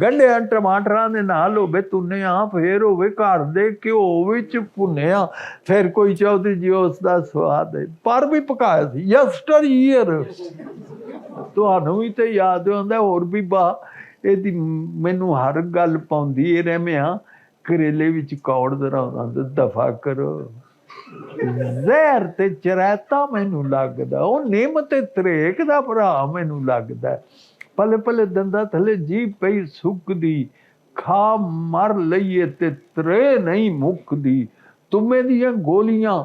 ਗੰਢਿਆਂ ਟਮਾਟਰਾਂ ਦੇ ਨਾਲ ਹੋਵੇ ਤੁੰਨਿਆ, ਫੇਰ ਹੋਵੇ ਘਰ ਦੇ ਘਿਓ ਵਿੱਚ ਭੁੰਨਿਆ, ਫਿਰ ਕੋਈ ਚੌਧਰੀ ਜੀ ਉਸ ਦਾ ਸਵਾਦ ਹੈ। ਪਰ ਵੀ ਪਕਾਇਆ ਸੀ ਯਸਟਰ ਈਅਰ। ਤੁਹਾਨੂੰ ਵੀ ਤੇ ਯਾਦ ਹੁੰਦਾ ਹੋਰ ਵੀ ਬਾ ਇਹਦੀ ਮੈਨੂੰ ਹਰ ਗੱਲ ਪਾਉਂਦੀ ਇਹ ਰਹਿਮਿਆ ਕਰੇਲੇ ਵਿੱਚ ਕੌੜ ਦਰਾਉਂਦਾ। ਦਫਾ ਕਰੋ, ਜ਼ਹਿਰ ਤੇ ਚਰੈਤਾ ਮੈਨੂੰ ਲੱਗਦਾ, ਉਹ ਨਿੰਮ ਤੇ ਤਰੇਕ ਦਾ ਭਰਾ ਮੈਨੂੰ ਲੱਗਦਾ। ਪਲੇ ਪਲੇ ਦੰਦਾਂ ਥੱਲੇ ਜੀਭ ਪਈ ਸੁੱਕਦੀ, ਖਾ ਮਰ ਲਈਏ ਤੇ ਤਰੇ ਨਹੀਂ ਮੁੱਕਦੀ। ਤੁਮੇ ਦੀਆਂ ਗੋਲੀਆਂ,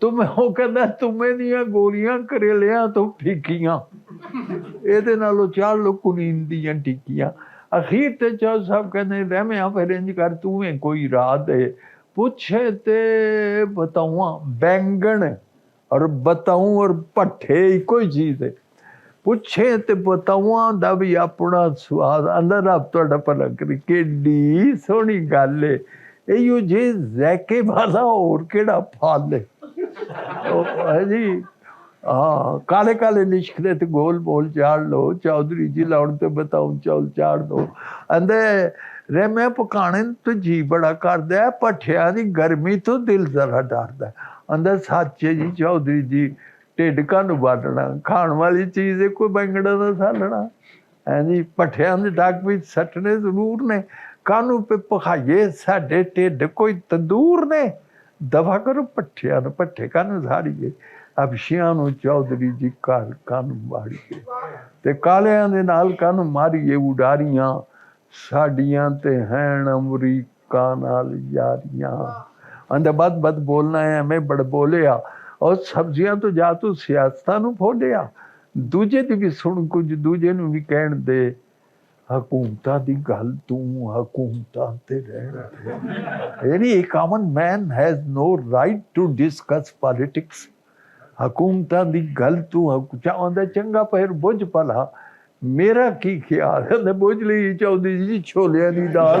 ਤੁਮੇ ਉਹ ਕਹਿੰਦਾ ਤੁਮੇ ਦੀਆਂ ਗੋਲੀਆਂ ਕਰੇਲਿਆਂ ਤੋਂ ਫਿੱਕੀਆਂ, ਇਹਦੇ ਨਾਲੋਂ ਚਾਰ ਲੋ ਕੁਨੀਨ ਦੀਆਂ ਟਿੱਕੀਆਂ। ਅਖੀਰ ਤੇ ਚੌ ਸਾਹਿਬ ਕਹਿੰਦੇ ਰਹਿਮਿਆ ਫਿਰ ਇੰਝ ਕਰ ਤੂੰ ਕੋਈ ਰਾਹ ਦੇ, ਪੁੱਛੇ ਤੇ ਬਤਾਊਆਂ ਬੈਂਗਣ ਔਰ ਬਤਾਊਂ ਔਰ ਭੱਠੇ ਇੱਕੋ ਹੀ ਚੀਜ਼ ਹੈ। ਪੁੱਛੇ ਤੇ ਬਤਾਊਆਂ ਦਾ ਵੀ ਆਪਣਾ ਸਵਾਦ, ਅੰਦਰ ਰੱਬ ਤੁਹਾਡਾ ਭਲਾ ਕਰੇ। ਕਿੱਡੀ ਸੋਹਣੀ ਗੱਲ ਹੈ, ਇਹੋ ਜੇ ਜ਼ੈਕੇ ਵਾਲਾ ਹੋਰ ਕਿਹੜਾ ਫਲ ਹੈ। ਹੈ ਜੀ ਹਾਂ, ਕਾਲੇ ਕਾਲੇ ਲਿਸ਼ਕਦੇ ਤੇ ਗੋਲ ਬੋਲ ਚਾੜ ਲਓ, ਚੌਧਰੀ ਜੀ ਲਾਉਣ ਤੇ ਬਤਾਊਂ ਚੌਲ ਚਾੜ ਦੋ। ਅੰਦੇ ਰਹਿਮਿਆ ਪਕਾਣੇ ਤੋਂ ਜੀ ਬੜਾ ਕਰਦਾ, ਭੱਠਿਆਂ ਦੀ ਗਰਮੀ ਤੋਂ ਦਿਲ ਜ਼ਰਾ ਡਰਦਾ। ਅੰਦਰ ਸੱਚ ਹੈ ਜੀ ਚੌਧਰੀ ਜੀ, ਢਿੱਡ ਕਾਹਨੂੰ ਵੱਢਣਾ, ਖਾਣ ਵਾਲੀ ਚੀਜ਼ ਹੈ ਕੋਈ ਬੈਂਗਣਾ ਦਾ ਸਾਲਣਾ ਹੈ ਜੀ। ਭੱਠਿਆਂ ਦੇ ਡੱਗ ਵਿੱਚ ਸੱਟਣੇ ਜ਼ਰੂਰ ਨੇ, ਕਾਹਨੂੰ ਪੇ ਪਖਾਈਏ ਸਾਡੇ ਢਿੱਡ ਕੋਈ ਤੰਦੂਰ ਨੇ। ਦਫਾ ਕਰੋ ਭੱਠਿਆਂ ਨੂੰ, ਭੱਠੇ ਕਾਹਨੂੰ ਸਾੜੀਏ, ਅਬਸ਼ਿਆਂ ਨੂੰ ਚੌਧਰੀ ਜੀ ਘਰ ਕਾਹਨੂੰ ਮਾਰੀਏ, ਤੇ ਕਾਲਿਆਂ ਦੇ ਨਾਲ ਕਾਹਨੂੰ ਮਾਰੀਏ ਉਡਾਰੀਆਂ, ਸਾਡੀਆਂ ਤੇ ਹੈਣ ਅਮਰੀਕਾ ਨਾਲ ਯਾਰੀਆਂ। ਅੰਦਰ ਬਦ ਬੋਲਣਾ ਹੈ ਮੈਂ ਬੜ ਬੋਲਿਆ, ਔਰ ਸਬਜ਼ੀਆਂ ਤੋਂ ਜਾ ਤੂੰ ਸਿਆਸਤਾਂ ਨੂੰ ਫੋਲਿਆ। ਦੂਜੇ ਦੀ ਵੀ ਸੁਣ ਕੁਝ, ਦੂਜੇ ਨੂੰ ਵੀ ਕਹਿਣ ਦੇ, ਹਕੂਮਤਾਂ ਦੀ ਗੱਲ ਤੂੰ ਹਕੂਮਤਾਂ ਤੇ ਰਹਿਣਾ। Any common man has no right to discuss politics। ਹਕੂਮਤਾਂ ਦੀ ਗੱਲ ਤੂੰ ਚਾਹੁੰਦਾ ਚੰਗਾ ਪਹਿਰ ਬੁੱਝ ਭਲਾ, ਮੇਰਾ ਕੀ ਖਿਆਲ ਹੈ ਬੁੱਝ ਲਈ ਚਾਹੁੰਦੀ ਜੀ ਛੋਲਿਆਂ ਦੀ ਦਾਲ।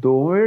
2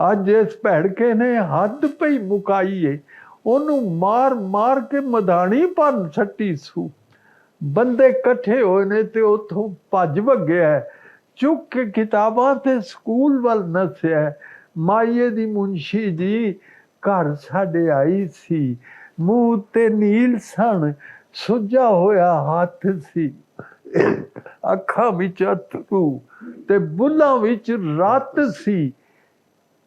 ਅੱਜ ਇਸ ਭੈੜਕੇ ਨੇ ਹੱਦ ਪਈ ਮੁਕਾਈ ਏ, ਉਹਨੂੰ ਮਾਰ ਮਾਰ ਕੇ ਮਧਾਣੀ ਭੰਨ ਸੱਟੀ ਸੂ। ਬੰਦੇ ਇਕੱਠੇ ਹੋਏ ਨੇ ਤੇ ਉੱਥੋਂ ਭੱਜ ਭੱਗਿਆ, ਚੁੱਕ ਕੇ ਕਿਤਾਬਾਂ ਤੇ ਸਕੂਲ ਵੱਲ ਨੱਸਿਆ। ਮਾਈਏ ਦੀ ਮੁੰਸ਼ੀ ਜੀ ਘਰ ਸਾਡੇ ਆਈ ਸੀ, ਮੂੰਹ ਤੇ ਨੀਲ ਸਣ, ਸੁੱਜਾ ਹੋਇਆ ਹੱਥ ਸੀ, ਅੱਖਾਂ ਵਿੱਚ ਅਥਰੂ ਤੇ ਬੁੱਲਾਂ ਵਿੱਚ ਰੱਤ ਸੀ।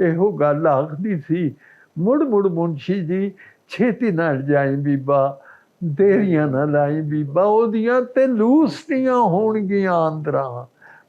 ਇਹੋ ਗੱਲ ਆਖਦੀ ਸੀ, ਮੁੜ ਮੁੜ ਮੁਨਸ਼ੀ ਜੀ ਛੇਤੀ ਨਾਲ ਜਾਈ ਬੀਬਾ, ਦੇਰੀਆਂ ਨਾ ਲਾਈ ਬੀਬਾ, ਉਹਦੀਆਂ ਤੇ ਲੂਸਦੀਆਂ ਹੋਣਗੀਆਂ ਅੰਦਰਾਂ,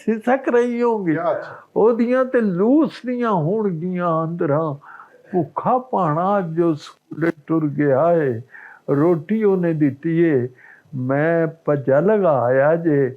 ਸਿਸਕ ਰਹੀ ਹੋਗੀ, ਉਹਦੀਆਂ ਤੇ ਲੂਸਦੀਆਂ ਹੋਣਗੀਆਂ ਅੰਦਰਾਂ, ਭੁੱਖਾ ਭਾਣਾ ਜੋ ਸਕੂਲੇ ਟੁਰ ਗਿਆ ਏ, ਰੋਟੀ ਉਹਨੇ ਦਿੱਤੀ ਏ, ਮੈਂ ਭੱਜਾ ਲਗਾਇਆ ਜੇ,